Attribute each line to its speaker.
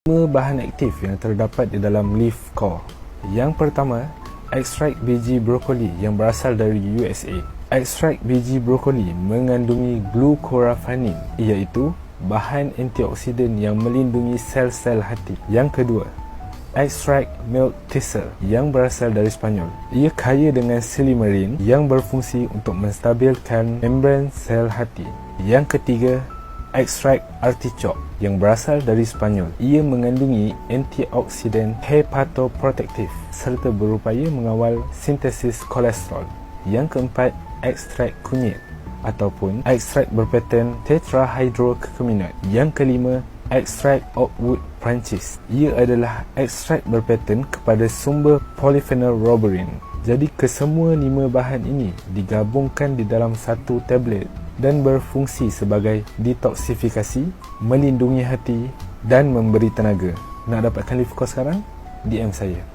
Speaker 1: 5 bahan aktif yang terdapat di dalam leaf core. Yang pertama, ekstrak biji brokoli yang berasal dari USA. Ekstrak biji brokoli mengandungi glucoraphanin, iaitu bahan antioksidan yang melindungi sel-sel hati. Yang kedua, ekstrak milk thistle yang berasal dari Spanyol. Ia kaya dengan silymarin yang berfungsi untuk menstabilkan membran sel hati. Yang ketiga, ekstrak artichok yang berasal dari Spanyol. Ia mengandungi antioksidan hepatoprotektif serta berupaya mengawal sintesis kolesterol. Yang keempat, ekstrak kunyit ataupun ekstrak berpattern tetrahydrocannabinol. Yang kelima, ekstrak oakwood Perancis. Ia adalah ekstrak berpattern kepada sumber polyphenol roberin. Jadi kesemua 5 bahan ini digabungkan di dalam satu tablet dan berfungsi sebagai detoksifikasi, melindungi hati dan memberi tenaga. Nak dapatkan Leaf Core sekarang? DM saya.